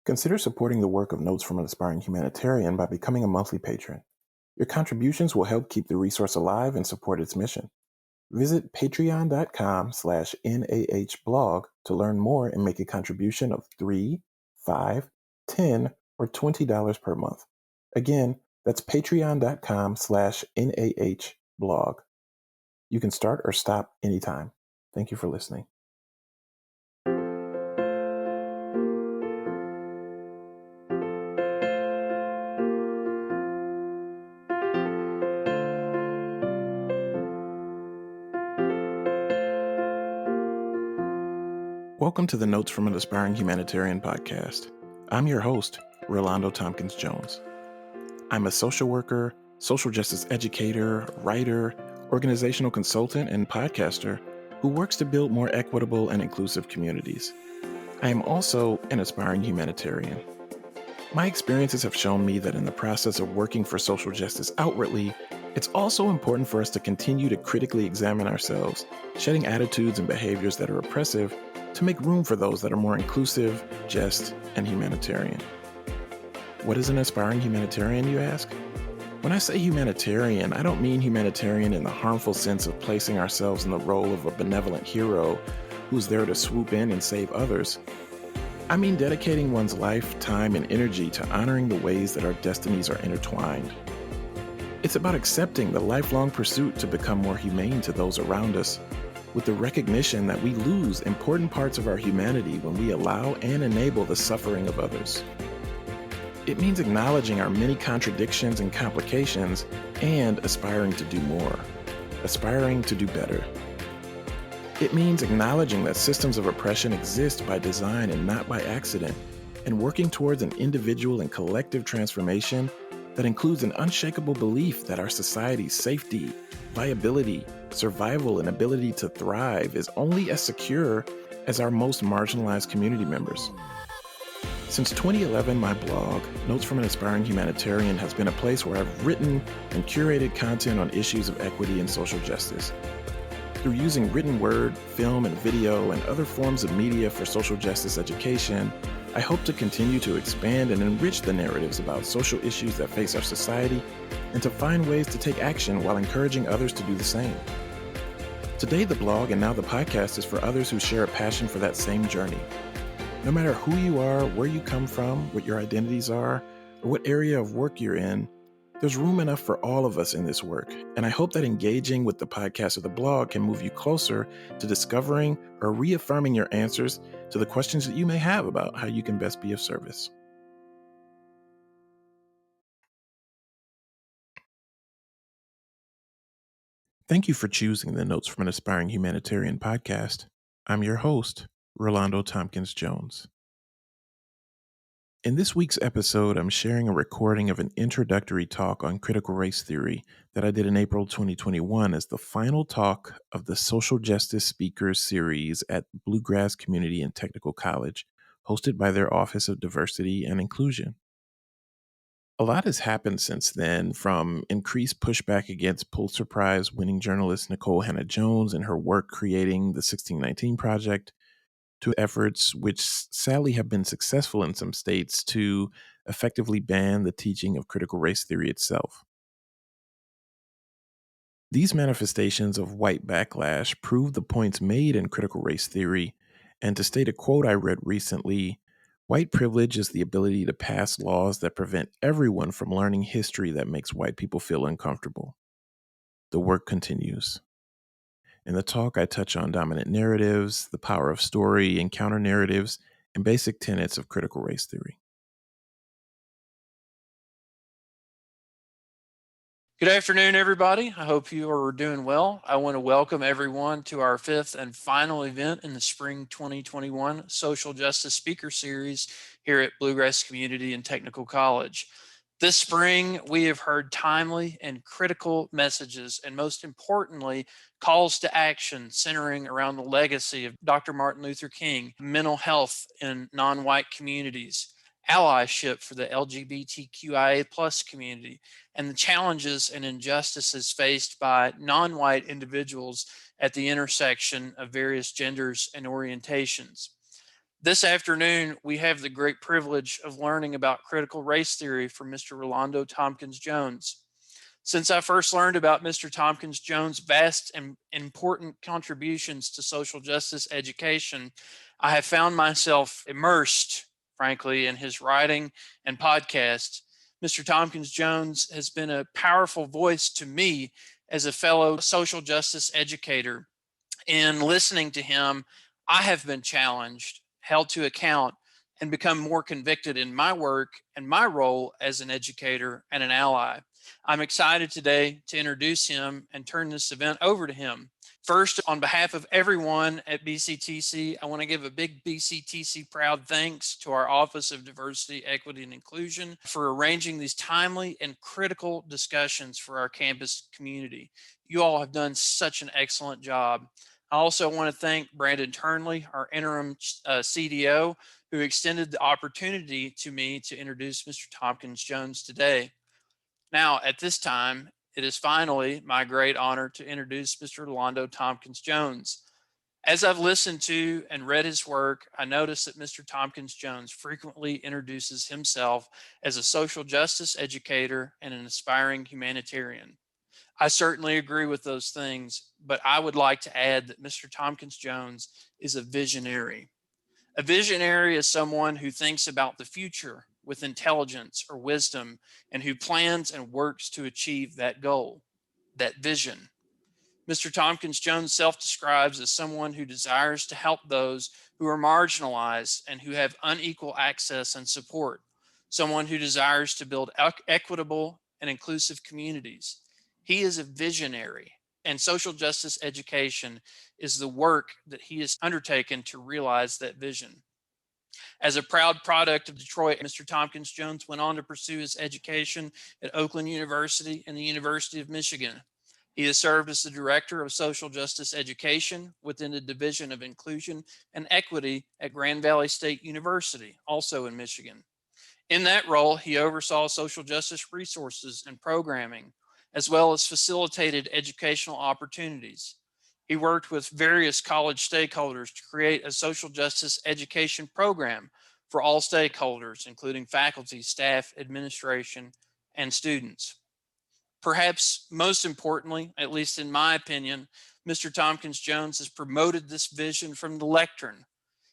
Consider supporting the work of Notes from an Aspiring Humanitarian by becoming a monthly patron. Your contributions will help keep the resource alive and support its mission. Visit patreon.com/NAHblog to learn more and make a contribution of $3, $5, $10, or $20 per month. Again, that's patreon.com/NAHblog. You can start or stop anytime. Thank you for listening. Welcome to the Notes from an Aspiring Humanitarian podcast. I'm your host, Relando Thompkins-Jones. I'm a social worker, social justice educator, writer, organizational consultant, and podcaster who works to build more equitable and inclusive communities. I am also an aspiring humanitarian. My experiences have shown me that in the process of working for social justice outwardly, it's also important for us to continue to critically examine ourselves, shedding attitudes and behaviors that are oppressive to make room for those that are more inclusive, just, and humanitarian. What is an aspiring humanitarian, you ask? When I say humanitarian, I don't mean humanitarian in the harmful sense of placing ourselves in the role of a benevolent hero who's there to swoop in and save others. I mean dedicating one's life, time, and energy to honoring the ways that our destinies are intertwined. It's about accepting the lifelong pursuit to become more humane to those around us, with the recognition that we lose important parts of our humanity when we allow and enable the suffering of others. It means acknowledging our many contradictions and complications and aspiring to do more, aspiring to do better. It means acknowledging that systems of oppression exist by design and not by accident, and working towards an individual and collective transformation that includes an unshakable belief that our society's safety, viability, survival, and ability to thrive is only as secure as our most marginalized community members. Since 2011, my blog, Notes from an Aspiring Humanitarian, has been a place where I've written and curated content on issues of equity and social justice. Through using written word, film, and video, and other forms of media for social justice education, I hope to continue to expand and enrich the narratives about social issues that face our society and to find ways to take action while encouraging others to do the same. Today, the blog and now the podcast is for others who share a passion for that same journey. No matter who you are, where you come from, what your identities are, or what area of work you're in, there's room enough for all of us in this work, and I hope that engaging with the podcast or the blog can move you closer to discovering or reaffirming your answers to the questions that you may have about how you can best be of service. Thank you for choosing the Notes from an Aspiring Humanitarian podcast. I'm your host, Relando Thompkins-Jones. In this week's episode, I'm sharing a recording of an introductory talk on critical race theory that I did in April 2021 as the final talk of the Social Justice Speakers series at Bluegrass Community and Technical College, hosted by their Office of Diversity and Inclusion. A lot has happened since then, from increased pushback against Pulitzer Prize winning journalist Nikole Jones and her work creating the 1619 Project, to efforts which sadly have been successful in some states to effectively ban the teaching of critical race theory itself. These manifestations of white backlash prove the points made in critical race theory, and to state a quote I read recently, white privilege is the ability to pass laws that prevent everyone from learning history that makes white people feel uncomfortable. The work continues. In the talk, I touch on dominant narratives, the power of story and counter narratives, and basic tenets of critical race theory. Good afternoon, everybody. I hope you are doing well. I want to welcome everyone to our fifth and final event in the Spring 2021 Social Justice Speaker Series here at Bluegrass Community and Technical College. This spring, we have heard timely and critical messages, and most importantly, calls to action centering around the legacy of Dr. Martin Luther King, mental health in non-white communities, allyship for the LGBTQIA plus community, and the challenges and injustices faced by non-white individuals at the intersection of various genders and orientations. This afternoon, we have the great privilege of learning about critical race theory from Mr. Relando Thompkins-Jones. Since I first learned about Mr. Thompkins-Jones' vast and important contributions to social justice education, I have found myself immersed, frankly, in his writing and podcast. Mr. Tompkins-Jones has been a powerful voice to me as a fellow social justice educator. In listening to him, I have been challenged, held to account, and become more convicted in my work and my role as an educator and an ally. I'm excited today to introduce him and turn this event over to him. First, on behalf of everyone at BCTC, I want to give a big BCTC proud thanks to our Office of Diversity, Equity, and Inclusion for arranging these timely and critical discussions for our campus community. You all have done such an excellent job. I also want to thank Brandon Turnley, our interim CDO, who extended the opportunity to me to introduce Mr. Tompkins-Jones today. Now, at this time, it is finally my great honor to introduce Mr. Relando Thompkins-Jones. As I've listened to and read his work, I noticed that Mr. Tompkins-Jones frequently introduces himself as a social justice educator and an aspiring humanitarian. I certainly agree with those things, but I would like to add that Mr. Tompkins-Jones is a visionary. A visionary is someone who thinks about the future with intelligence or wisdom and who plans and works to achieve that goal, that vision. Mr. Tompkins-Jones self-describes as someone who desires to help those who are marginalized and who have unequal access and support, someone who desires to build equitable and inclusive communities. He is a visionary, and social justice education is the work that he has undertaken to realize that vision. As a proud product of Detroit, Mr. Tompkins-Jones went on to pursue his education at Oakland University and the University of Michigan. He has served as the Director of Social Justice Education within the Division of Inclusion and Equity at Grand Valley State University, also in Michigan. In that role, he oversaw social justice resources and programming, as well as facilitated educational opportunities. He worked with various college stakeholders to create a social justice education program for all stakeholders, including faculty, staff, administration, and students. Perhaps most importantly, at least in my opinion, Mr. Tompkins-Jones has promoted this vision from the lectern.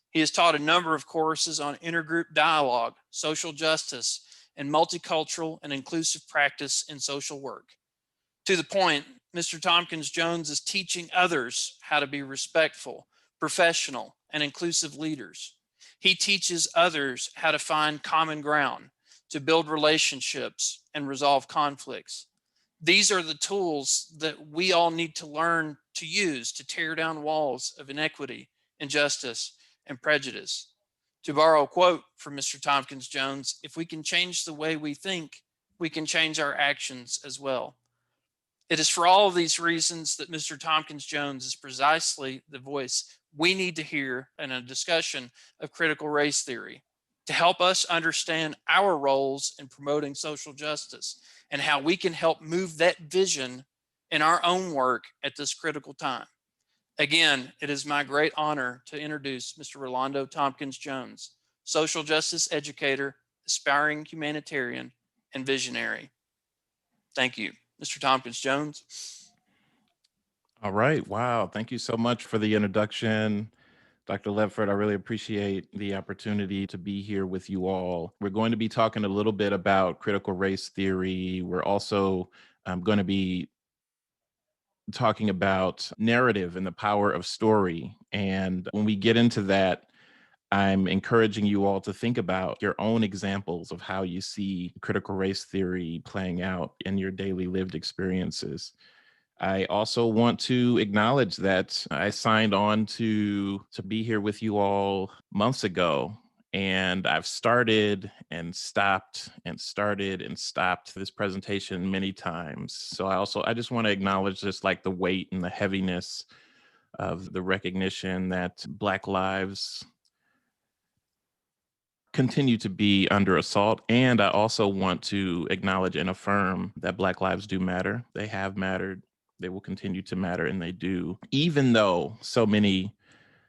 He has taught a number of courses on intergroup dialogue, social justice, and multicultural and inclusive practice in social work. To the point, Mr. Tompkins-Jones is teaching others how to be respectful, professional, and inclusive leaders. He teaches others how to find common ground, to build relationships, and resolve conflicts. These are the tools that we all need to learn to use to tear down walls of inequity, injustice, and prejudice. To borrow a quote from Mr. Tompkins-Jones, if we can change the way we think, we can change our actions as well. It is for all of these reasons that Mr. Tompkins-Jones is precisely the voice we need to hear in a discussion of critical race theory to help us understand our roles in promoting social justice and how we can help move that vision in our own work at this critical time. Again, it is my great honor to introduce Mr. Relando Thompkins-Jones, social justice educator, aspiring humanitarian, and visionary. Thank you. Mr. Tompkins-Jones. All right. Wow. Thank you so much for the introduction, Dr. Ledford. I really appreciate the opportunity to be here with you all. We're going to be talking a little bit about critical race theory. We're also going to be talking about narrative and the power of story. And when we get into that, I'm encouraging you all to think about your own examples of how you see critical race theory playing out in your daily lived experiences. I also want to acknowledge that I signed on to be here with you all months ago, and I've started and stopped and started and stopped this presentation many times. So I just want to acknowledge just like the weight and the heaviness of the recognition that Black lives continue to be under assault. And I also want to acknowledge and affirm that Black lives do matter. They have mattered. They will continue to matter, and they do. Even though so many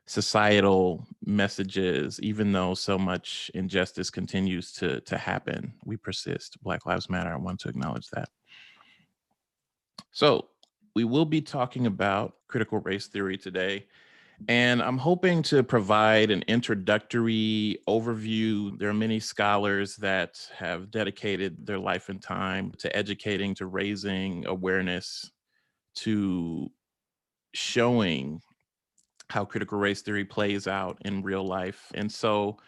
societal messages, even though so much injustice continues to happen. We persist. Black Lives Matter. I want to acknowledge that. So we will be talking about critical race theory today. And I'm hoping to provide an introductory overview. There are many scholars that have dedicated their life and time to educating, to raising awareness, to showing how critical race theory plays out in real life. And so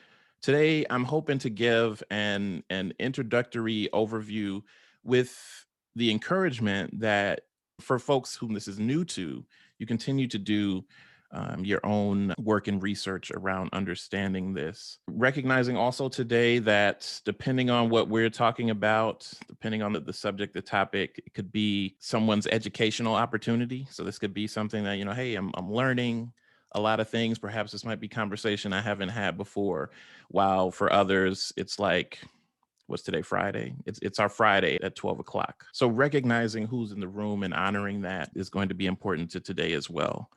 today I'm hoping to give an introductory overview with the encouragement that for folks whom this is new to, you continue to do your own work and research around understanding this. Recognizing also today that depending on what we're talking about, depending on the subject, the topic, it could be someone's educational opportunity. So this could be something that, hey, I'm learning a lot of things. Perhaps this might be conversation I haven't had before. While for others, it's like, what's today, Friday? It's our Friday at 12 o'clock. So recognizing who's in the room and honoring that is going to be important to today as well.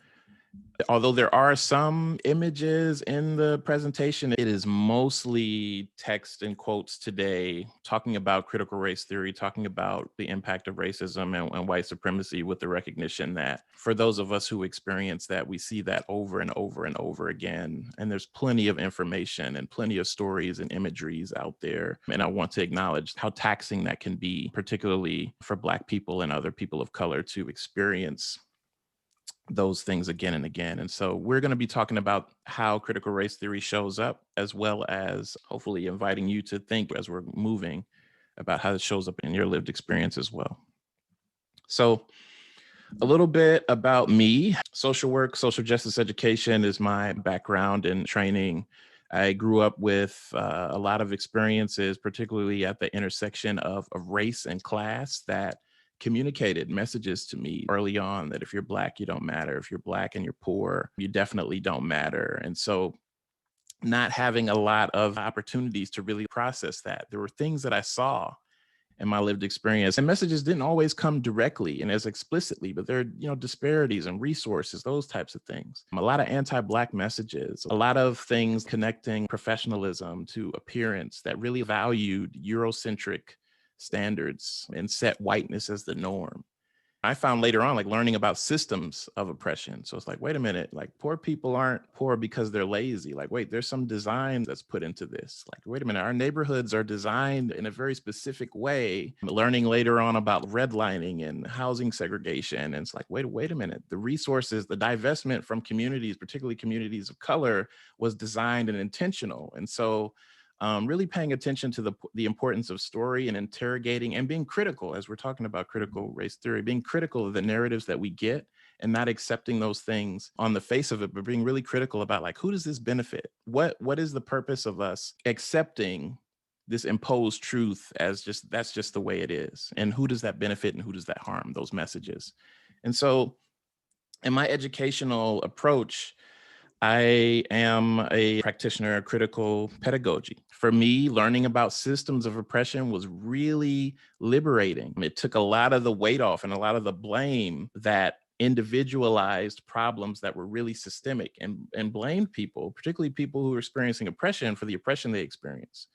Although there are some images in the presentation, it is mostly text and quotes today, talking about critical race theory, talking about the impact of racism and white supremacy, with the recognition that for those of us who experience that, we see that over and over and over again. And there's plenty of information and plenty of stories and imageries out there. And I want to acknowledge how taxing that can be, particularly for Black people and other people of color, to experience those things again and again. And so we're going to be talking about how critical race theory shows up, as well as hopefully inviting you to think as we're moving about how it shows up in your lived experience as well. So a little bit about me. Social work, social justice education is my background and training. I grew up with a lot of experiences, particularly at the intersection of race and class, that communicated messages to me early on that if you're Black, you don't matter. If you're Black and you're poor, you definitely don't matter. And so not having a lot of opportunities to really process that. There were things that I saw in my lived experience, and messages didn't always come directly and as explicitly, but there are, disparities and resources, those types of things. A lot of anti-Black messages, a lot of things connecting professionalism to appearance that really valued Eurocentric standards and set whiteness as the norm. I found later on, like learning about systems of oppression. So it's like, wait a minute, like poor people aren't poor because they're lazy. Like, wait, there's some design that's put into this. Like, wait a minute, our neighborhoods are designed in a very specific way. Learning later on about redlining and housing segregation. And it's like, wait a minute, the resources, the divestment from communities, particularly communities of color, was designed and intentional. And so really paying attention to the importance of story and interrogating and being critical, as we're talking about critical race theory, being critical of the narratives that we get and not accepting those things on the face of it, but being really critical about like, who does this benefit? What is the purpose of us accepting this imposed truth as that's just the way it is? And who does that benefit and who does that harm, those messages? And so in my educational approach, I am a practitioner of critical pedagogy. For me, learning about systems of oppression was really liberating. It took a lot of the weight off and a lot of the blame that individualized problems that were really systemic, and blamed people, particularly people who were experiencing oppression, for the oppression they experienced.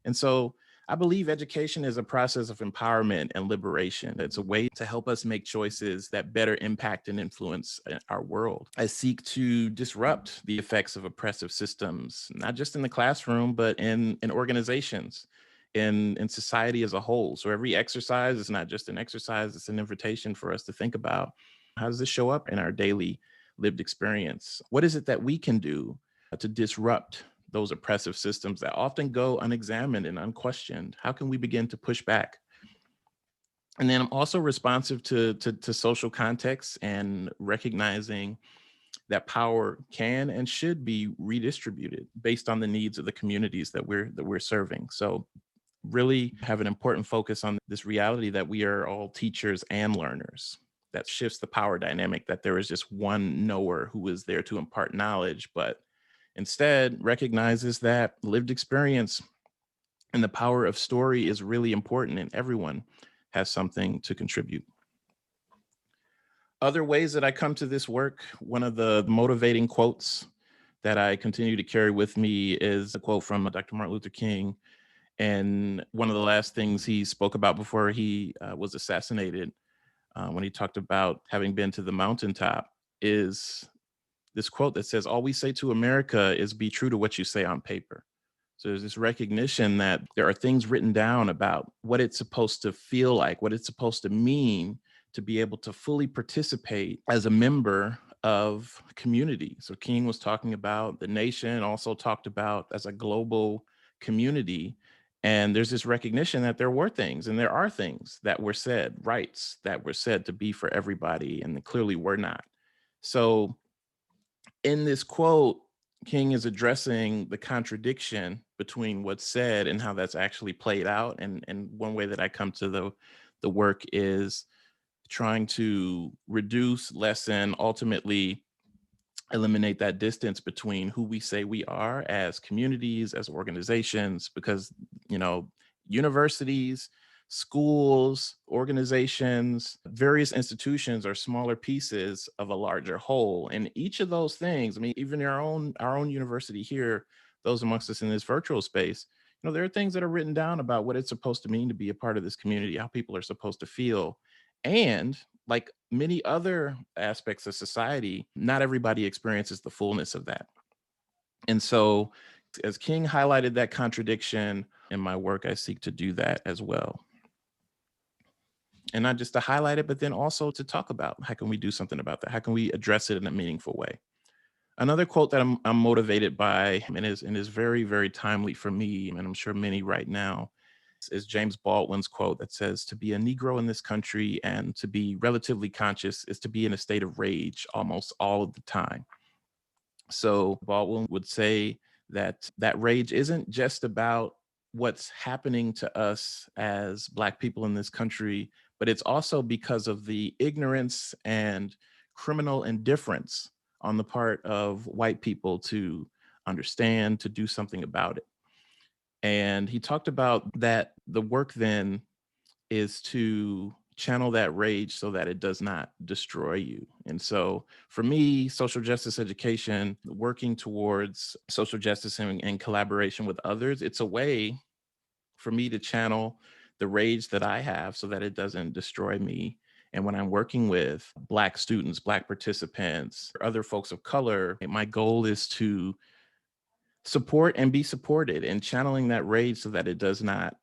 And so I believe education is a process of empowerment and liberation. It's a way to help us make choices that better impact and influence our world. I seek to disrupt the effects of oppressive systems, not just in the classroom, but in organizations, in society as a whole. So every exercise is not just an exercise, it's an invitation for us to think about, how does this show up in our daily lived experience? What is it that we can do to disrupt those oppressive systems that often go unexamined and unquestioned? How can we begin to push back? And then I'm also responsive to social context and recognizing that power can and should be redistributed based on the needs of the communities that we're serving. So really have an important focus on this reality that we are all teachers and learners. That shifts the power dynamic, that there is just one knower who is there to impart knowledge, but instead recognizes that lived experience and the power of story is really important, and everyone has something to contribute. Other ways that I come to this work, one of the motivating quotes that I continue to carry with me is a quote from Dr. Martin Luther King. And one of the last things he spoke about before he was assassinated, when he talked about having been to the mountaintop, is this quote that says, "All we say to America is be true to what you say on paper." So there's this recognition that there are things written down about what it's supposed to feel like, what it's supposed to mean to be able to fully participate as a member of community. So King was talking about the nation, also talked about as a global community. And there's this recognition that there were things and there are things that were said, rights that were said to be for everybody, and they clearly were not. So in this quote, King is addressing the contradiction between what's said and how that's actually played out. And one way that I come to the work is trying to reduce, lessen, ultimately eliminate that distance between who we say we are as communities, as organizations, because, universities, schools, organizations, various institutions are smaller pieces of a larger whole. And each of those things, I mean, even our own university here, those amongst us in this virtual space, there are things that are written down about what it's supposed to mean to be a part of this community, how people are supposed to feel. And like many other aspects of society, not everybody experiences the fullness of that. And so, as King highlighted that contradiction in my work, I seek to do that as well. And not just to highlight it, but then also to talk about how can we do something about that? How can we address it in a meaningful way? Another quote that I'm motivated by and is very, very timely for me, and I'm sure many right now, is James Baldwin's quote that says, "To be a Negro in this country and to be relatively conscious is to be in a state of rage almost all of the time." So Baldwin would say that that rage isn't just about what's happening to us as Black people in this country, but it's also because of the ignorance and criminal indifference on the part of white people to understand, to do something about it. And he talked about that the work then is to channel that rage so that it does not destroy you. And so for me, social justice education, working towards social justice and collaboration with others, it's a way for me to channel the rage that I have so that it doesn't destroy me. And when I'm working with Black students, Black participants, other folks of color, my goal is to support and be supported and channeling that rage so that it does not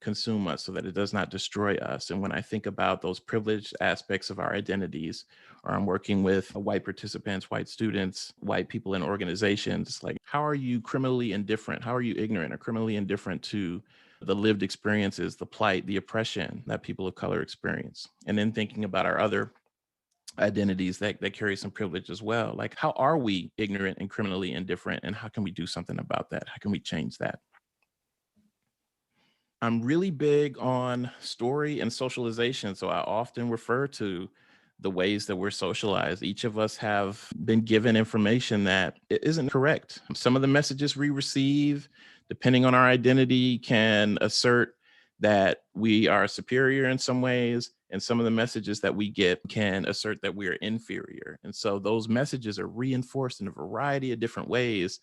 consume us, so that it does not destroy us. And when I think about those privileged aspects of our identities, or I'm working with white participants, white students, white people in organizations, like, how are you criminally indifferent? How are you ignorant or criminally indifferent to the lived experiences, the plight, the oppression that people of color experience? And then thinking about our other identities that carry some privilege as well. Like, how are we ignorant and criminally indifferent? And how can we do something about that? How can we change that? I'm really big on story and socialization. So I often refer to the ways that we're socialized. Each of us have been given information that isn't correct. Some of the messages we receive, depending on our identity, can assert that we are superior in some ways. And some of the messages that we get can assert that we are inferior. And so those messages are reinforced in a variety of different ways.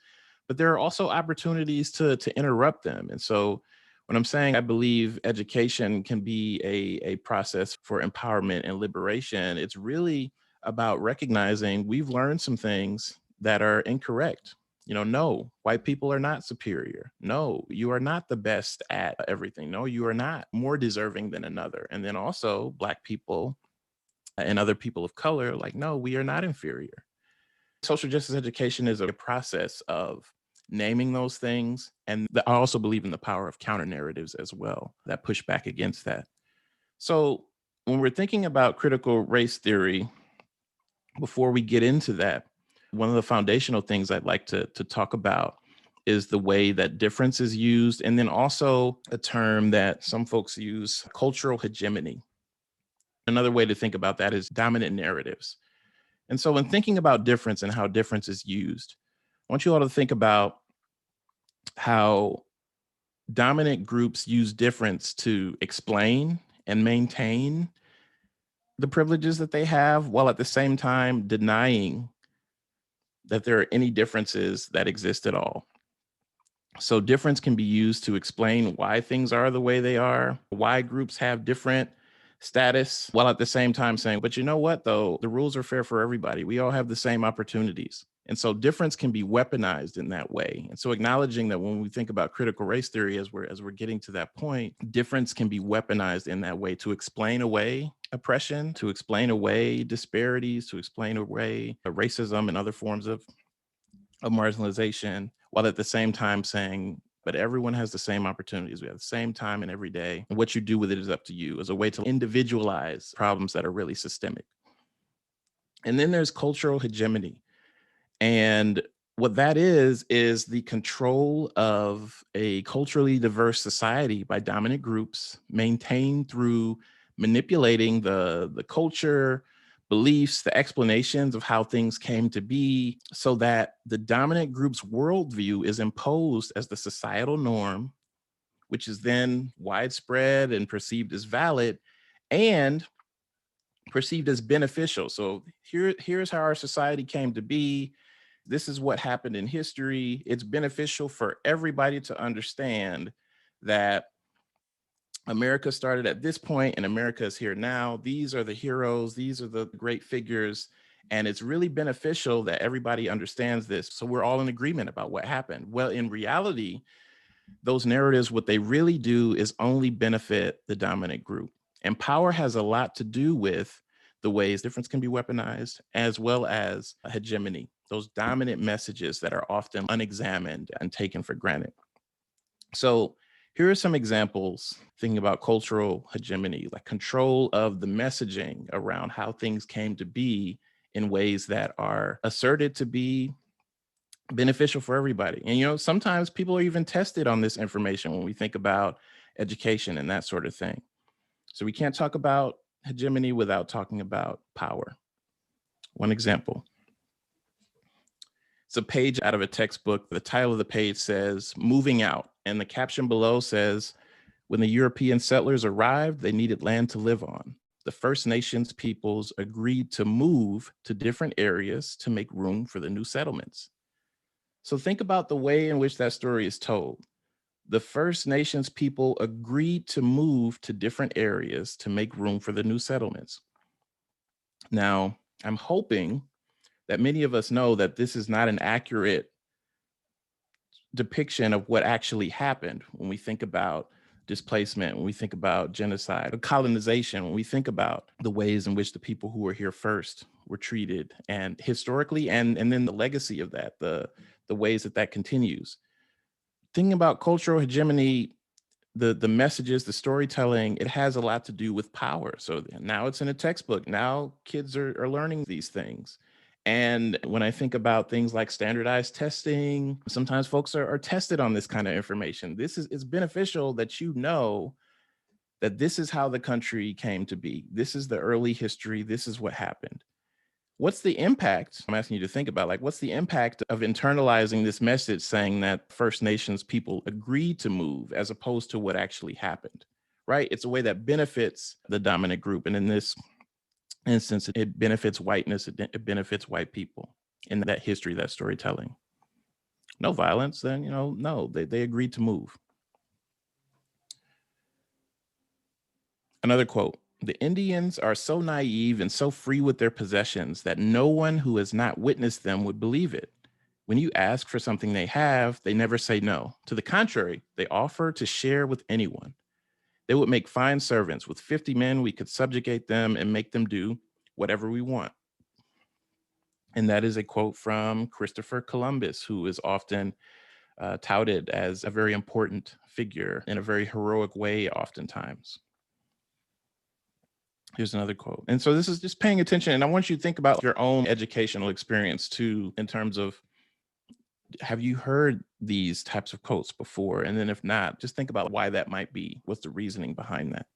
But there are also opportunities to interrupt them. And so when I'm saying I believe education can be a process for empowerment and liberation, it's really about recognizing we've learned some things that are incorrect. No, white people are not superior. No, you are not the best at everything. No, you are not more deserving than another. And then also Black people and other people of color, like, no, we are not inferior. Social justice education is a process of naming those things. And I also believe in the power of counter narratives as well that push back against that. So when we're thinking about critical race theory, before we get into that, one of the foundational things I'd like to talk about is the way that difference is used. And then also a term that some folks use, cultural hegemony. Another way to think about that is dominant narratives. And so when thinking about difference and how difference is used, I want you all to think about how dominant groups use difference to explain and maintain the privileges that they have, while at the same time denying that there are any differences that exist at all. So difference can be used to explain why things are the way they are, why groups have different status, while at the same time saying, but you know what, though, the rules are fair for everybody. We all have the same opportunities. And so difference can be weaponized in that way. And so acknowledging that when we think about critical race theory, as we're getting to that point, difference can be weaponized in that way to explain away oppression, to explain away disparities, to explain away racism and other forms of marginalization, while at the same time saying, but everyone has the same opportunities. We have the same time in every day. And what you do with it is up to you, as a way to individualize problems that are really systemic. And then there's cultural hegemony. And what that is the control of a culturally diverse society by dominant groups, maintained through manipulating the culture, beliefs, the explanations of how things came to be, so that the dominant group's worldview is imposed as the societal norm, which is then widespread and perceived as valid and perceived as beneficial. So here's how our society came to be. This is what happened in history. It's beneficial for everybody to understand that America started at this point and America is here now. These are the heroes. These are the great figures. And it's really beneficial that everybody understands this. So we're all in agreement about what happened. Well, in reality, those narratives, what they really do is only benefit the dominant group. And power has a lot to do with the ways difference can be weaponized, as well as hegemony, those dominant messages that are often unexamined and taken for granted. So here are some examples thinking about cultural hegemony, like control of the messaging around how things came to be in ways that are asserted to be beneficial for everybody. And, sometimes people are even tested on this information when we think about education and that sort of thing. So we can't talk about hegemony without talking about power. One example. It's a page out of a textbook. The title of the page says, "Moving Out." And the caption below says, "When the European settlers arrived, they needed land to live on. The First Nations peoples agreed to move to different areas to make room for the new settlements." So think about the way in which that story is told. The First Nations people agreed to move to different areas to make room for the new settlements. Now, I'm hoping that many of us know that this is not an accurate depiction of what actually happened when we think about displacement, when we think about genocide, colonization, when we think about the ways in which the people who were here first were treated, and historically, and then the legacy of that, the ways that continues. Thinking about cultural hegemony, the messages, the storytelling, it has a lot to do with power. So now it's in a textbook. Now kids are learning these things. And when I think about things like standardized testing, sometimes folks are tested on this kind of information. It's beneficial that you know that this is how the country came to be. This is the early history. This is what happened. What's the impact? I'm asking you to think about, what's the impact of internalizing this message saying that First Nations people agreed to move as opposed to what actually happened, right? It's a way that benefits the dominant group. And in this instance, it benefits whiteness, it benefits white people in that history, that storytelling. No violence, then, no, they agreed to move. Another quote: "The Indians are so naive and so free with their possessions that no one who has not witnessed them would believe it. When you ask for something they have, they never say no. To the contrary, they offer to share with anyone. They would make fine servants. With 50 men, we could subjugate them and make them do whatever we want." And that is a quote from Christopher Columbus, who is often touted as a very important figure in a very heroic way, oftentimes. Here's another quote. And so this is just paying attention. And I want you to think about your own educational experience too, in terms of, have you heard these types of quotes before? And then if not, just think about why that might be. What's the reasoning behind that?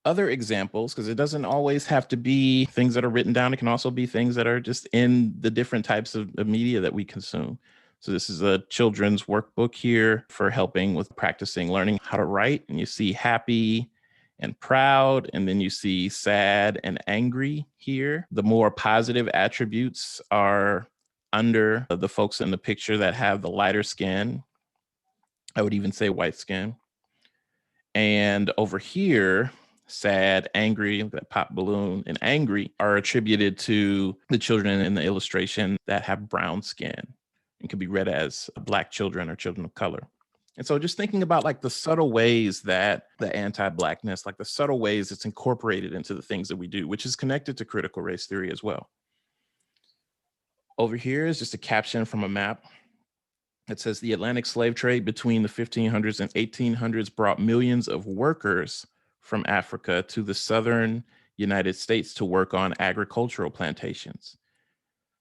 Other examples, because it doesn't always have to be things that are written down. It can also be things that are just in the different types of media that we consume. So this is a children's workbook here for helping with practicing learning how to write. And you see happy and proud. And then you see sad and angry here. The more positive attributes are under the folks in the picture that have the lighter skin. I would even say white skin. And over here, sad, angry, that pop balloon, and angry are attributed to the children in the illustration that have brown skin and can be read as Black children or children of color. And so just thinking about like the subtle ways that the anti-Blackness, like the subtle ways it's incorporated into the things that we do, which is connected to critical race theory as well. Over here is just a caption from a map. It says the Atlantic slave trade between the 1500s and 1800s brought millions of workers from Africa to the southern United States to work on agricultural plantations.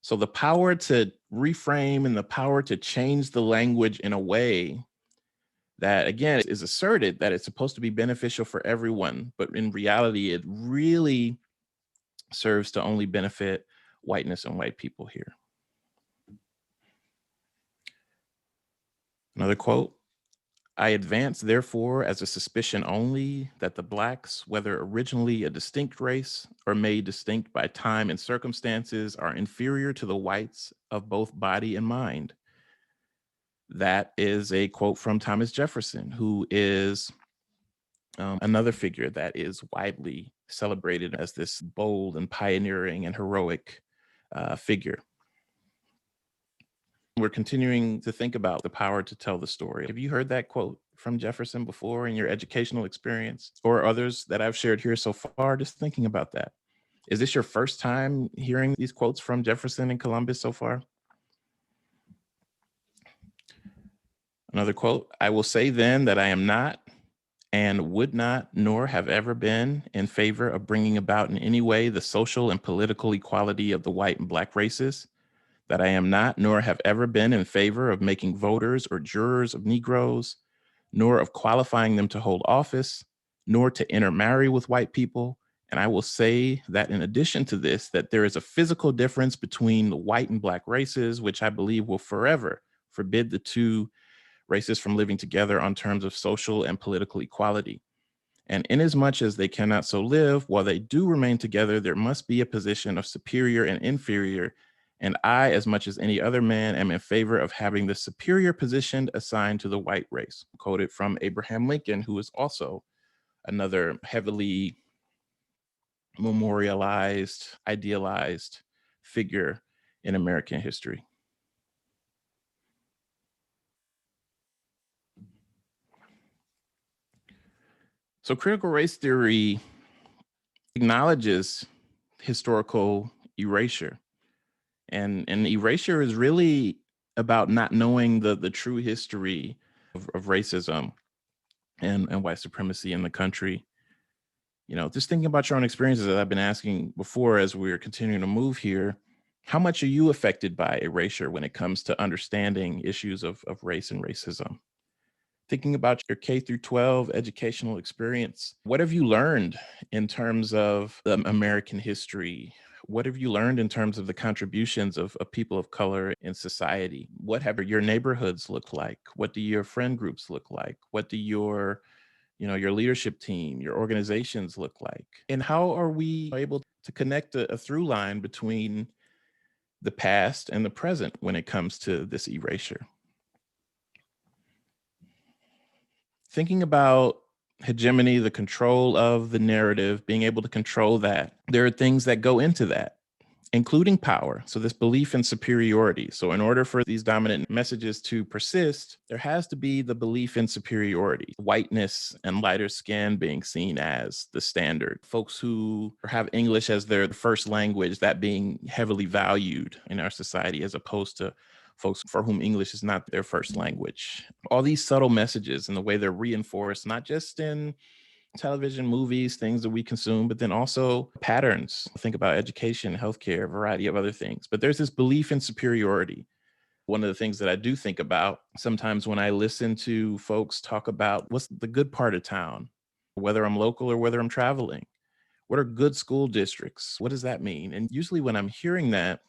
So the power to reframe and the power to change the language in a way that, again, is asserted that it's supposed to be beneficial for everyone, but in reality, it really serves to only benefit whiteness and white people here. Another quote, I advance, therefore, as a suspicion only that the Blacks, whether originally a distinct race or made distinct by time and circumstances, are inferior to the whites of both body and mind. That is a quote from Thomas Jefferson, who is another figure that is widely celebrated as this bold and pioneering and heroic figure. We're continuing to think about the power to tell the story. Have you heard that quote from Jefferson before in your educational experience or others that I've shared here so far? Just thinking about that. Is this your first time hearing these quotes from Jefferson and Columbus so far? Another quote, I will say then that I am not and would not nor have ever been in favor of bringing about in any way the social and political equality of the white and Black races, that I am not nor have ever been in favor of making voters or jurors of Negroes, nor of qualifying them to hold office, nor to intermarry with white people. And I will say that in addition to this, that there is a physical difference between the white and Black races, which I believe will forever forbid the two races from living together on terms of social and political equality. And inasmuch as they cannot so live, while they do remain together, there must be a position of superior and inferior. And I, as much as any other man, am in favor of having the superior position assigned to the white race. Quoted from Abraham Lincoln, who is also another heavily memorialized, idealized figure in American history. So critical race theory acknowledges historical erasure. And erasure is really about not knowing the true history of racism and white supremacy in the country. You know, just thinking about your own experiences that I've been asking before as we're continuing to move here, how much are you affected by erasure when it comes to understanding issues of race and racism? Thinking about your K through 12 educational experience, what have you learned in terms of American history? What have you learned in terms of the contributions of people of color in society? What have your neighborhoods looked like? What do your friend groups look like? What do your leadership team, your organizations look like? And how are we able to connect a through line between the past and the present when it comes to this erasure? Thinking about hegemony, the control of the narrative, being able to control that, there are things that go into that, including power. So this belief in superiority. So in order for these dominant messages to persist, there has to be the belief in superiority, whiteness and lighter skin being seen as the standard. Folks who have English as their first language, that being heavily valued in our society as opposed to folks for whom English is not their first language. All these subtle messages and the way they're reinforced, not just in television, movies, things that we consume, but then also patterns. Think about education, healthcare, a variety of other things. But there's this belief in superiority. One of the things that I do think about sometimes when I listen to folks talk about what's the good part of town, whether I'm local or whether I'm traveling, what are good school districts? What does that mean? And usually when I'm hearing that,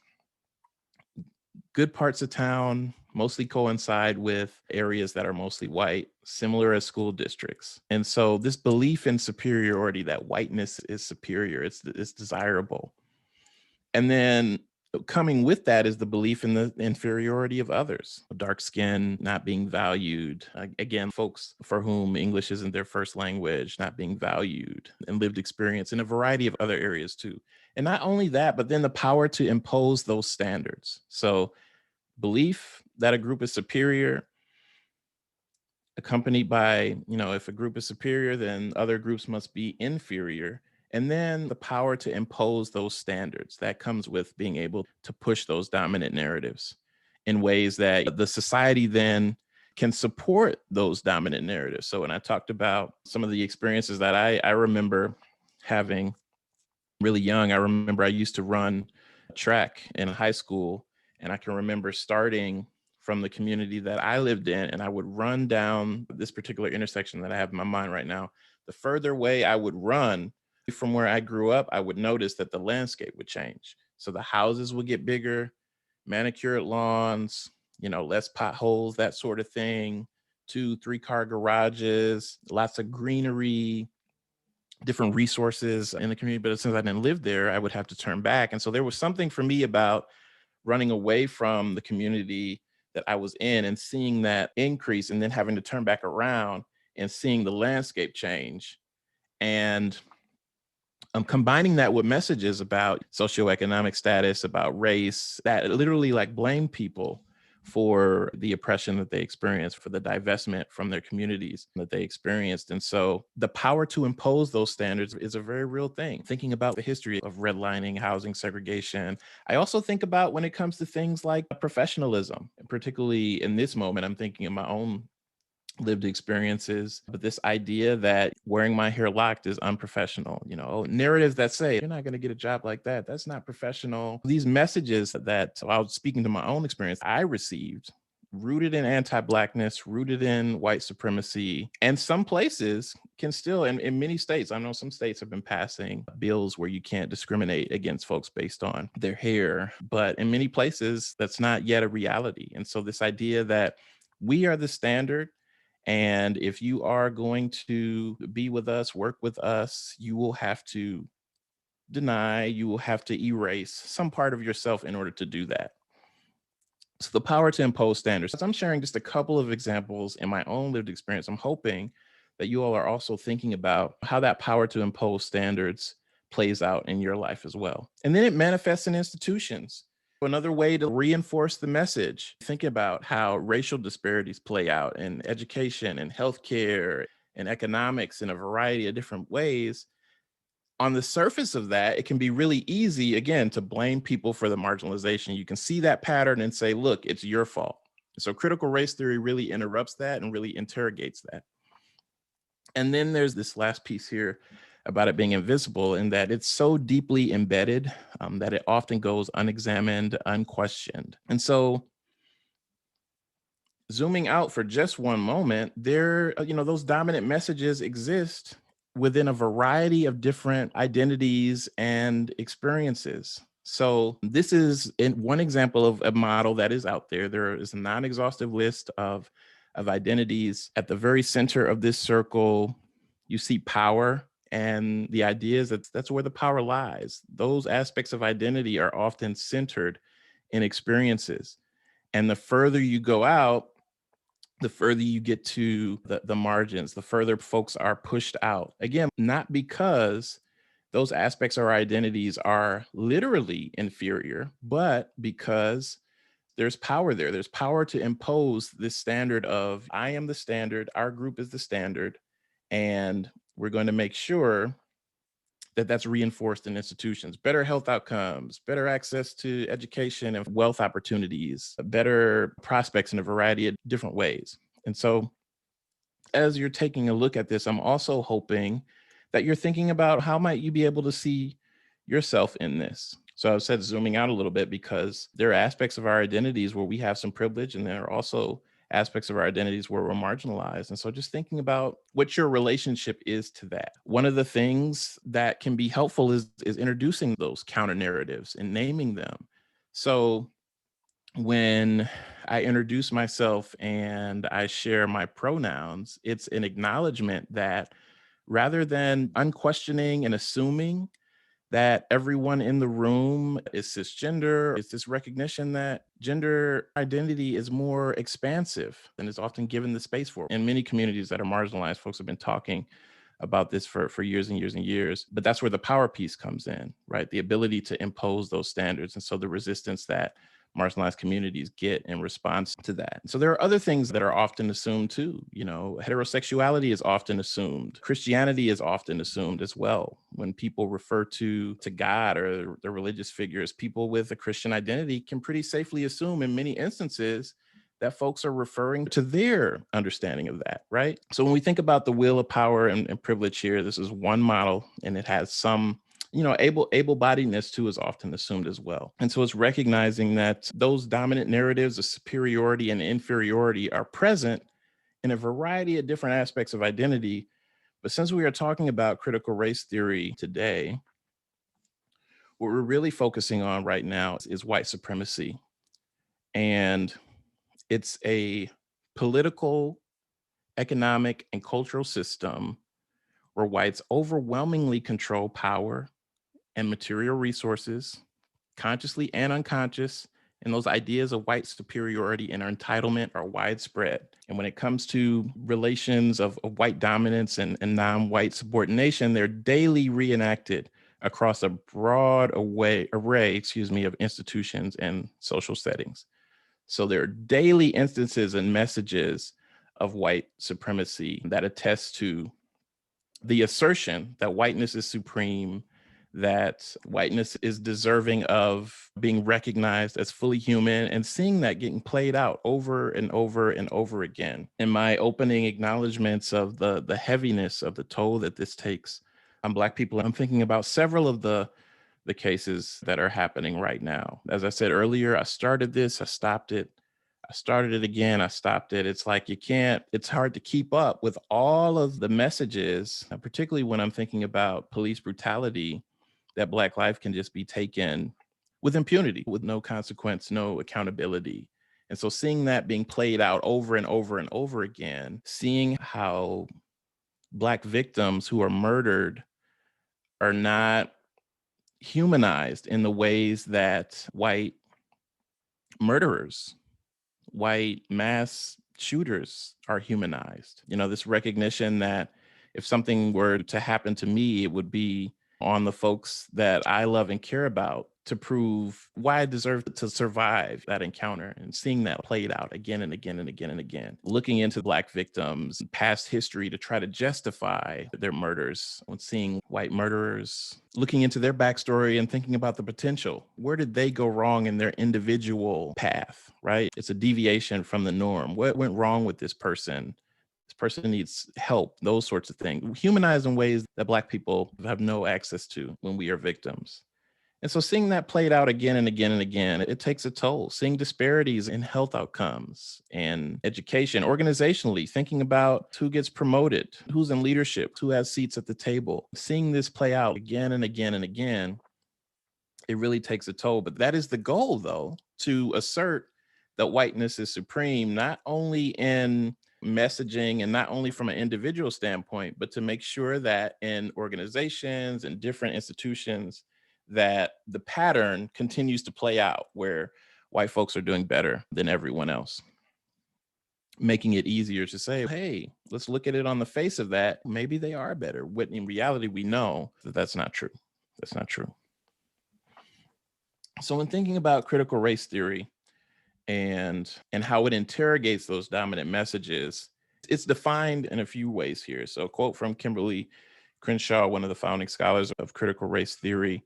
good parts of town, mostly coincide with areas that are mostly white, similar as school districts. And so this belief in superiority, that whiteness is superior, it's desirable. And then coming with that is the belief in the inferiority of others, dark skin not being valued. Again, folks for whom English isn't their first language, not being valued, and lived experience in a variety of other areas too. And not only that, but then the power to impose those standards. So belief that a group is superior, accompanied by, if a group is superior, then other groups must be inferior. And then the power to impose those standards that comes with being able to push those dominant narratives in ways that the society then can support those dominant narratives. So when I talked about some of the experiences that I remember having really young, I remember I used to run track in high school, and I can remember starting from the community that I lived in, and I would run down this particular intersection that I have in my mind right now. The further away I would run from where I grew up, I would notice that the landscape would change. So the houses would get bigger, manicured lawns, less potholes, that sort of thing, 2-3 car garages, lots of greenery, different resources in the community. But since I didn't live there, I would have to turn back. And so there was something for me about running away from the community that I was in and seeing that increase, and then having to turn back around and seeing the landscape change. And I'm combining that with messages about socioeconomic status, about race, that literally blame people for the oppression that they experienced, for the divestment from their communities that they experienced. And so the power to impose those standards is a very real thing. Thinking about the history of redlining, housing segregation, I also think about when it comes to things like professionalism, and particularly in this moment, I'm thinking of my own lived experiences, but this idea that wearing my hair locked is unprofessional, narratives that say you're not going to get a job like that, that's not professional. These messages that, so I was speaking to my own experience, I received, rooted in anti-Blackness, rooted in white supremacy, and some places can still, in many states, I know some states have been passing bills where you can't discriminate against folks based on their hair, but in many places that's not yet a reality. And so this idea that we are the standard, and if you are going to be with us, work with us, you will have to deny, you will have to erase some part of yourself in order to do that. So the power to impose standards. I'm sharing just a couple of examples in my own lived experience. I'm hoping that you all are also thinking about how that power to impose standards plays out in your life as well. And then it manifests in institutions. Another way to reinforce the message, think about how racial disparities play out in education and healthcare and economics in a variety of different ways. On the surface of that, it can be really easy, again, to blame people for the marginalization. You can see that pattern and say, look, it's your fault. So critical race theory really interrupts that and really interrogates that. And then there's this last piece here about it being invisible, in that it's so deeply embedded that it often goes unexamined, unquestioned. And so zooming out for just one moment, those dominant messages exist within a variety of different identities and experiences. So this is one example of a model that is out there. There is a non-exhaustive list of identities. At the very center of this circle, you see power. And the idea is that that's where the power lies. Those aspects of identity are often centered in experiences. And the further you go out, the further you get to the margins, the further folks are pushed out. Again, not because those aspects of our identities are literally inferior, but because there's power there. There's power to impose this standard of, I am the standard, our group is the standard, and we're going to make sure that that's reinforced in institutions. Better health outcomes, better access to education and wealth opportunities, better prospects in a variety of different ways. And so as you're taking a look at this, I'm also hoping that you're thinking about how might you be able to see yourself in this. So I've said zooming out a little bit because there are aspects of our identities where we have some privilege, and there are also aspects of our identities where we're marginalized. And so just thinking about what your relationship is to that. One of the things that can be helpful is introducing those counter narratives and naming them. So when I introduce myself and I share my pronouns, it's an acknowledgement that rather than unquestioning and assuming that everyone in the room is cisgender, it's this recognition that gender identity is more expansive and is often given the space for. In many communities that are marginalized, folks have been talking about this for years and years and years. But that's where the power piece comes in, right? The ability to impose those standards. And so the resistance that marginalized communities get in response to that. So there are other things that are often assumed too. You know, heterosexuality is often assumed. Christianity is often assumed as well. When people refer to God or the religious figures, people with a Christian identity can pretty safely assume in many instances that folks are referring to their understanding of that, right? So when we think about the wheel of power and privilege here, this is one model and it has some, able-bodiedness too is often assumed as well. And so it's recognizing that those dominant narratives of superiority and inferiority are present in a variety of different aspects of identity. But since we are talking about critical race theory today, what we're really focusing on right now is white supremacy. And it's a political, economic, and cultural system where whites overwhelmingly control power and material resources, consciously and unconscious, and those ideas of white superiority and entitlement are widespread. And when it comes to relations of white dominance and non-white subordination, they're daily reenacted across a broad array of institutions and social settings. So there are daily instances and messages of white supremacy that attest to the assertion that whiteness is supreme, that whiteness is deserving of being recognized as fully human, and seeing that getting played out over and over and over again. In my opening acknowledgments of the heaviness of the toll that this takes on Black people, I'm thinking about several of the cases that are happening right now. As I said earlier, I started this, I stopped it. I started it again, I stopped it. It's like it's hard to keep up with all of the messages, particularly when I'm thinking about police brutality, that Black life can just be taken with impunity, with no consequence, no accountability. And so seeing that being played out over and over and over again, seeing how Black victims who are murdered are not humanized in the ways that white murderers, white mass shooters are humanized. This recognition that if something were to happen to me, it would be on the folks that I love and care about to prove why I deserve to survive that encounter, and seeing that played out again and again and again and again. Looking into Black victims' past history to try to justify their murders, when seeing white murderers, looking into their backstory and thinking about the potential. Where did they go wrong in their individual path, right? It's a deviation from the norm. What went wrong with this person? This person needs help, those sorts of things. Humanize in ways that Black people have no access to when we are victims. And so seeing that played out again and again and again, it takes a toll. Seeing disparities in health outcomes and education, organizationally, thinking about who gets promoted, who's in leadership, who has seats at the table. Seeing this play out again and again and again, it really takes a toll. But that is the goal, though, to assert that whiteness is supreme, not only in messaging and not only from an individual standpoint, but to make sure that in organizations and different institutions, that the pattern continues to play out where white folks are doing better than everyone else, making it easier to say, hey, let's look at it on the face of that. Maybe they are better. When in reality, we know that that's not true. That's not true. So when thinking about critical race theory and how it interrogates those dominant messages, it's defined in a few ways here. So a quote from Kimberly Crenshaw, one of the founding scholars of critical race theory,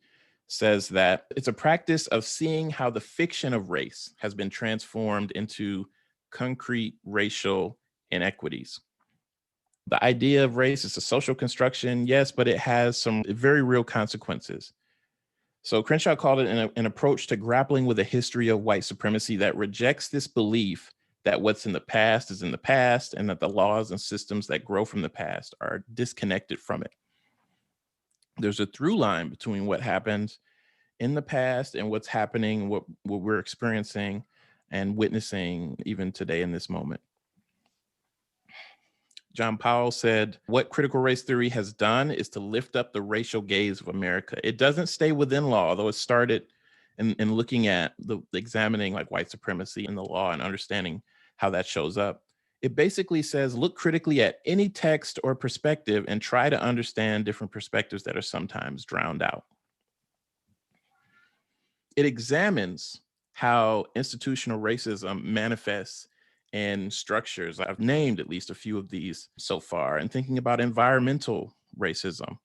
says that it's a practice of seeing how the fiction of race has been transformed into concrete racial inequities. The idea of race is a social construction, yes, but it has some very real consequences. So Crenshaw called it an approach to grappling with a history of white supremacy that rejects this belief that what's in the past is in the past and that the laws and systems that grow from the past are disconnected from it. There's a through line between what happens in the past and what's happening, what we're experiencing and witnessing even today in this moment. John Powell said, what critical race theory has done is to lift up the racial gaze of America. It doesn't stay within law, although it started in looking at examining like white supremacy in the law and understanding how that shows up. It basically says, look critically at any text or perspective and try to understand different perspectives that are sometimes drowned out. It examines how institutional racism manifests in structures. I've named at least a few of these so far, and thinking about environmental racism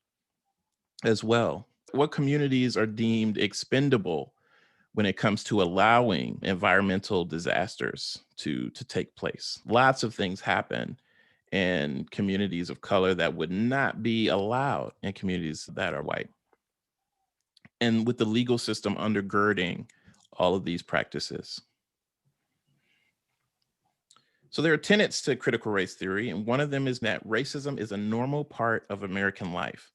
as well. What communities are deemed expendable when it comes to allowing environmental disasters to take place? Lots of things happen in communities of color that would not be allowed in communities that are white. And with the legal system undergirding all of these practices. So there are tenets to critical race theory, and one of them is that racism is a normal part of American life.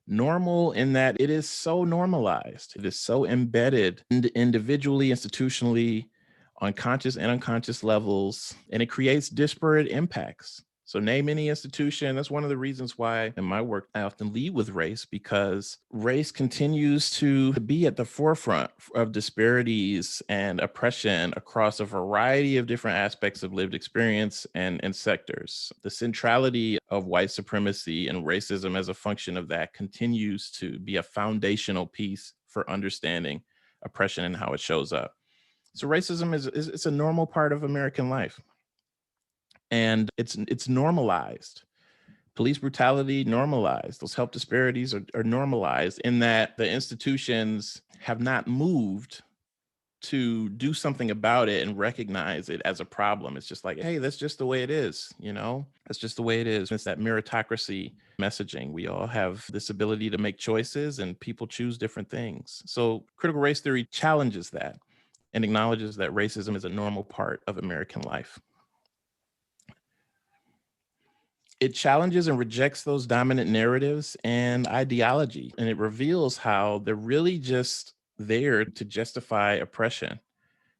Normal in that it is so normalized, it is so embedded individually, institutionally, on conscious and unconscious levels, and it creates disparate impacts. So name any institution. That's one of the reasons why in my work, I often lead with race, because race continues to be at the forefront of disparities and oppression across a variety of different aspects of lived experience and sectors. The centrality of white supremacy and racism as a function of that continues to be a foundational piece for understanding oppression and how it shows up. So racism is a normal part of American life. And it's normalized. Police brutality normalized. Those health disparities are normalized in that the institutions have not moved to do something about it and recognize it as a problem. It's just like, hey, that's just the way it is, That's just the way it is. It's that meritocracy messaging. We all have this ability to make choices and people choose different things. So critical race theory challenges that and acknowledges that racism is a normal part of American life. It challenges and rejects those dominant narratives and ideology, and it reveals how they're really just there to justify oppression.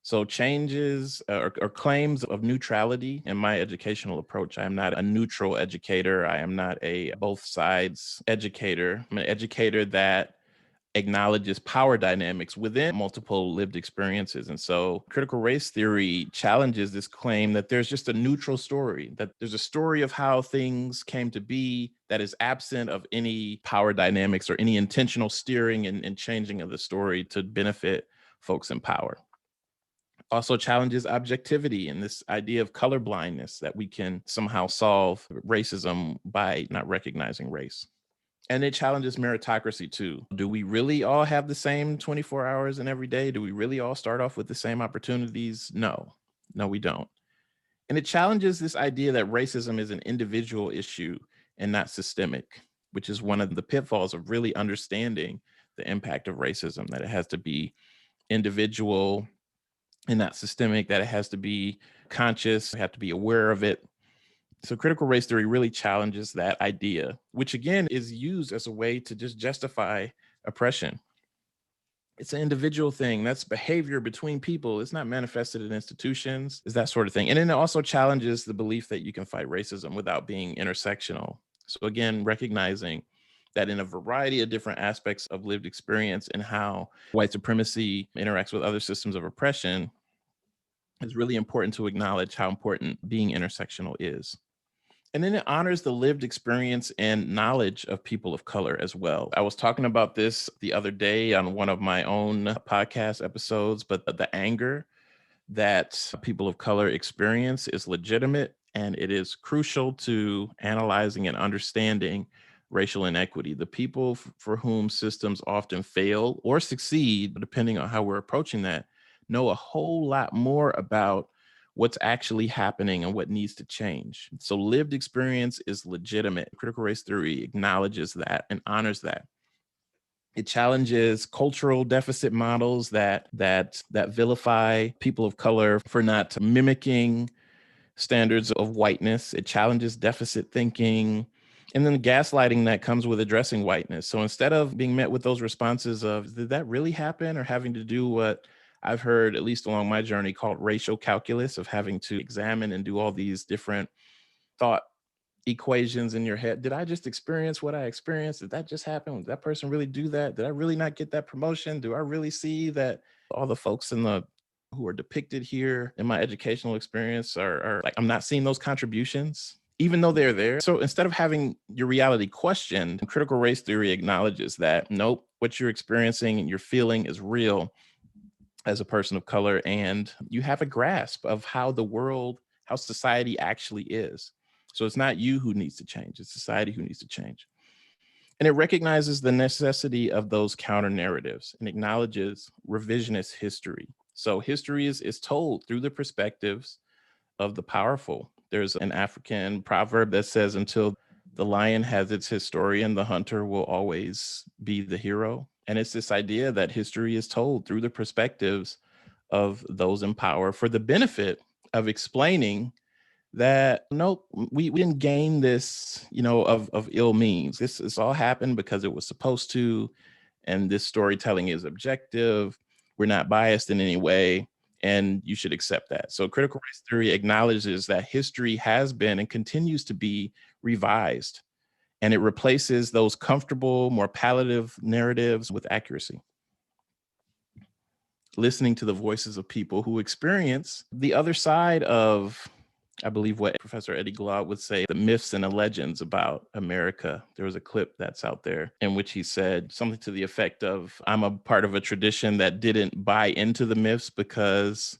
So changes or claims of neutrality in my educational approach. I am not a neutral educator. I am not a both sides educator. I'm an educator that acknowledges power dynamics within multiple lived experiences. And so critical race theory challenges this claim that there's just a neutral story, that there's a story of how things came to be that is absent of any power dynamics or any intentional steering and changing of the story to benefit folks in power. Also challenges objectivity and this idea of color blindness, that we can somehow solve racism by not recognizing race. And it challenges meritocracy too. Do we really all have the same 24 hours in every day? Do we really all start off with the same opportunities? No, we don't. And it challenges this idea that racism is an individual issue and not systemic, which is one of the pitfalls of really understanding the impact of racism, that it has to be individual and not systemic, that it has to be conscious, we have to be aware of it. So critical race theory really challenges that idea, which again is used as a way to just justify oppression. It's an individual thing. That's behavior between people. It's not manifested in institutions. It's that sort of thing. And then it also challenges the belief that you can fight racism without being intersectional. So again, recognizing that in a variety of different aspects of lived experience and how white supremacy interacts with other systems of oppression, it's really important to acknowledge how important being intersectional is. And then it honors the lived experience and knowledge of people of color as well. I was talking about this the other day on one of my own podcast episodes, but the anger that people of color experience is legitimate, and it is crucial to analyzing and understanding racial inequity. The people for whom systems often fail or succeed, depending on how we're approaching that, know a whole lot more about what's actually happening and what needs to change. So lived experience is legitimate. Critical race theory acknowledges that and honors that. It challenges cultural deficit models that vilify people of color for not mimicking standards of whiteness. It challenges deficit thinking, and then the gaslighting that comes with addressing whiteness. So instead of being met with those responses of, did that really happen, or having to do what I've heard, at least along my journey, called racial calculus, of having to examine and do all these different thought equations in your head. Did I just experience what I experienced? Did that just happen? Did that person really do that? Did I really not get that promotion? Do I really see that all the folks who are depicted here in my educational experience are like, I'm not seeing those contributions, even though they're there. So instead of having your reality questioned, critical race theory acknowledges that, nope, what you're experiencing and you're feeling is real as a person of color, and you have a grasp of how how society actually is. So it's not you who needs to change, it's society who needs to change. And it recognizes the necessity of those counter narratives and acknowledges revisionist history. So history is told through the perspectives of the powerful. There's an African proverb that says, until the lion has its historian, the hunter will always be the hero. And it's this idea that history is told through the perspectives of those in power for the benefit of explaining that, nope, we didn't gain this, of ill means. This all happened because it was supposed to, and this storytelling is objective. We're not biased in any way, and you should accept that. So critical race theory acknowledges that history has been and continues to be revised, and it replaces those comfortable, more palliative narratives with accuracy. Listening to the voices of people who experience the other side of, I believe, what Professor Eddie Glaude would say, the myths and the legends about America. There was a clip that's out there in which he said something to the effect of, I'm a part of a tradition that didn't buy into the myths because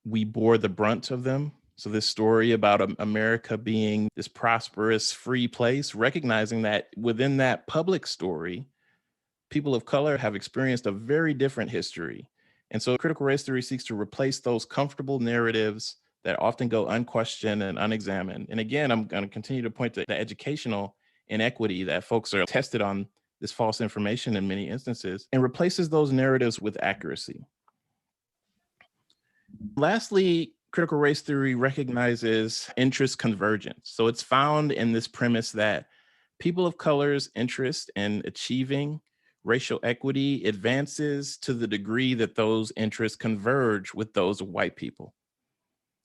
we bore the brunt of them. So this story about America being this prosperous, free place, recognizing that within that public story, people of color have experienced a very different history. And so critical race theory seeks to replace those comfortable narratives that often go unquestioned and unexamined. And again, I'm going to continue to point to the educational inequity that folks are tested on this false information in many instances, and replaces those narratives with accuracy. Lastly, critical race theory recognizes interest convergence. So it's found in this premise that people of color's interest in achieving racial equity advances to the degree that those interests converge with those of white people.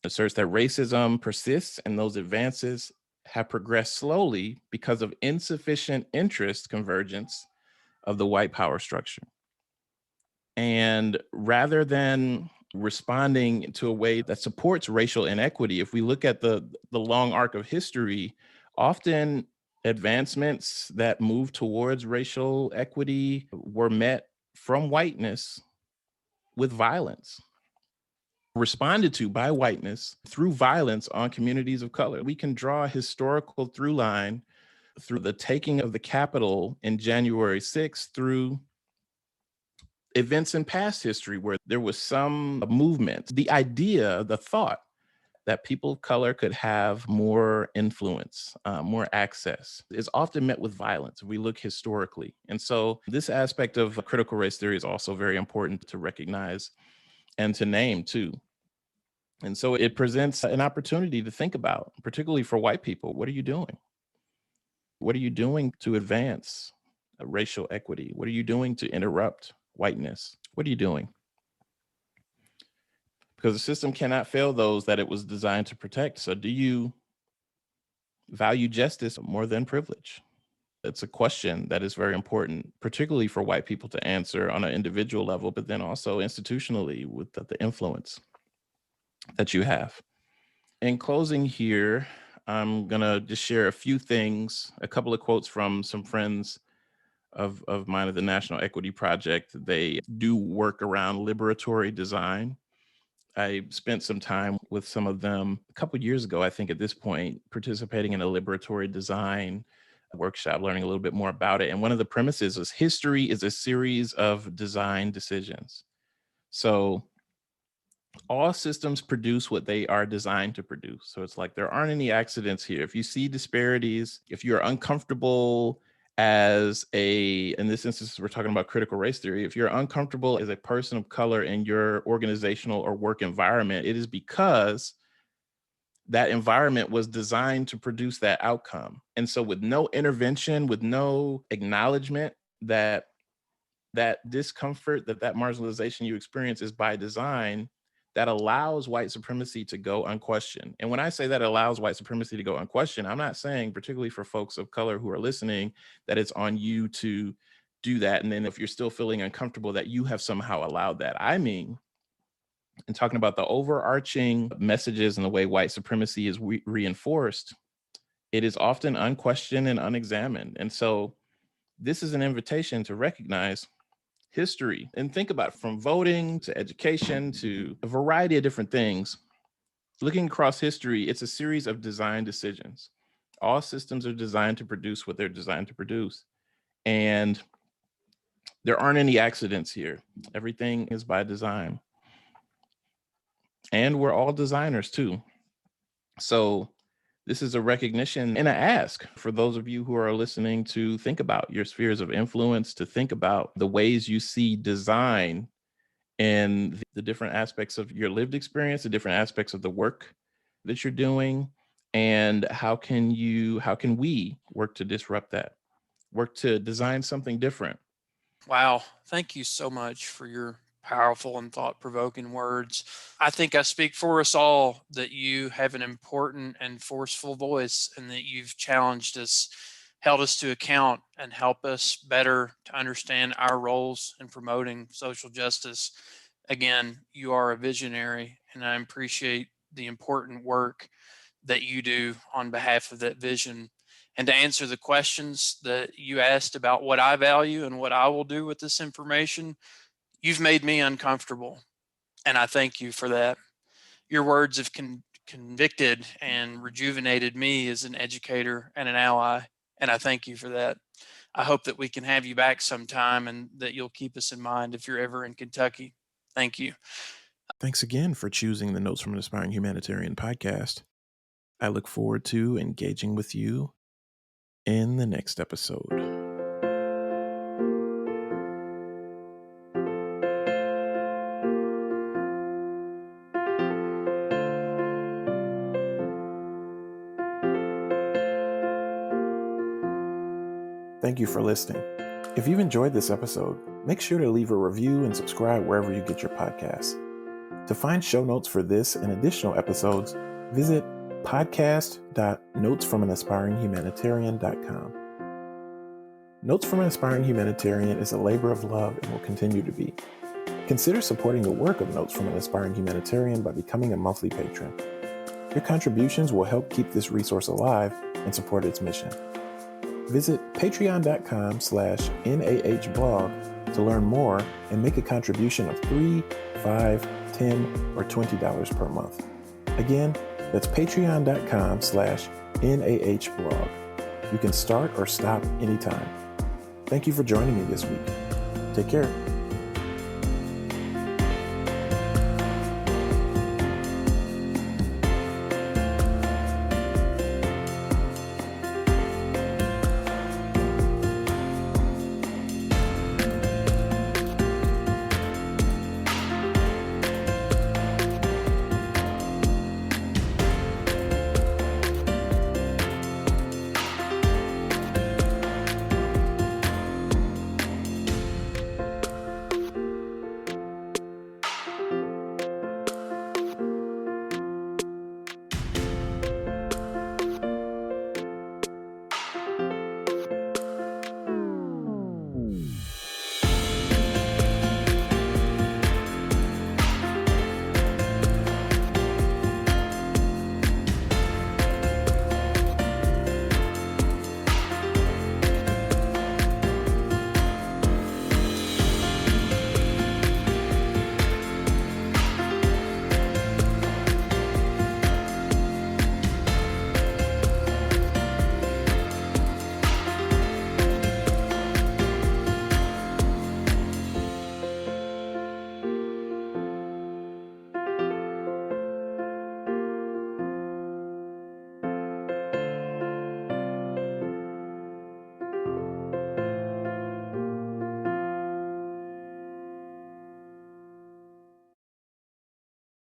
It asserts that racism persists and those advances have progressed slowly because of insufficient interest convergence of the white power structure. And rather than responding to a way that supports racial inequity, if we look at the long arc of history, often advancements that move towards racial equity were met from whiteness with violence, responded to by whiteness through violence on communities of color. We can draw a historical through line through the taking of the Capitol in January 6th through events in past history where there was some movement. The idea, the thought that people of color could have more influence, more access, is often met with violence if we look historically. And so this aspect of critical race theory is also very important to recognize and to name too. And so it presents an opportunity to think about, particularly for white people, what are you doing? What are you doing to advance racial equity? What are you doing to interrupt whiteness? What are you doing? Because the system cannot fail those that it was designed to protect. So do you value justice more than privilege? It's a question that is very important, particularly for white people to answer on an individual level, but then also institutionally with the influence that you have. In closing here, I'm going to just share a few things, a couple of quotes from some friends of mine at the National Equity Project. They do work around liberatory design. I spent some time with some of them a couple of years ago, I think at this point, participating in a liberatory design workshop, learning a little bit more about it. And one of the premises is history is a series of design decisions. So all systems produce what they are designed to produce. So it's like there aren't any accidents here. If you see disparities, if you're uncomfortable in this instance, we're talking about critical race theory. If you're uncomfortable as a person of color in your organizational or work environment, it is because that environment was designed to produce that outcome. And so with no intervention, with no acknowledgement that That discomfort, that marginalization you experience is by design, that allows white supremacy to go unquestioned. And when I say that allows white supremacy to go unquestioned, I'm not saying, particularly for folks of color who are listening, that it's on you to do that. And then if you're still feeling uncomfortable, that you have somehow allowed that. I mean, in talking about the overarching messages and the way white supremacy is reinforced, it is often unquestioned and unexamined. And so this is an invitation to recognize history and think about, from voting to education to a variety of different things. Looking across history, it's a series of design decisions. All systems are designed to produce what they're designed to produce. And there aren't any accidents here. Everything is by design. And we're all designers too. So this is a recognition and an ask for those of you who are listening to think about your spheres of influence, to think about the ways you see design and the different aspects of your lived experience, the different aspects of the work that you're doing, and how can we work to disrupt that, work to design something different. Wow. Thank you so much for your powerful and thought-provoking words. I think I speak for us all that you have an important and forceful voice, and that you've challenged us, held us to account, and help us better to understand our roles in promoting social justice. Again, you are a visionary, and I appreciate the important work that you do on behalf of that vision. And to answer the questions that you asked about what I value and what I will do with this information, you've made me uncomfortable. And I thank you for that. Your words have convicted and rejuvenated me as an educator and an ally. And I thank you for that. I hope that we can have you back sometime, and that you'll keep us in mind if you're ever in Kentucky. Thank you. Thanks again for choosing the Notes from an Aspiring Humanitarian podcast. I look forward to engaging with you in the next episode. Thank you for listening. If you've enjoyed this episode, make sure to leave a review and subscribe wherever you get your podcasts. To find show notes for this and additional episodes, visit podcast.notesfromanaspiringhumanitarian.com. Notes from an Aspiring Humanitarian is a labor of love and will continue to be. Consider supporting the work of Notes from an Aspiring Humanitarian by becoming a monthly patron. Your contributions will help keep this resource alive and support its mission. Visit patreon.com/NAHblog to learn more and make a contribution of $3, $5, $10, or $20 per month. Again, that's patreon.com/NAHblog. You can start or stop anytime. Thank you for joining me this week. Take care.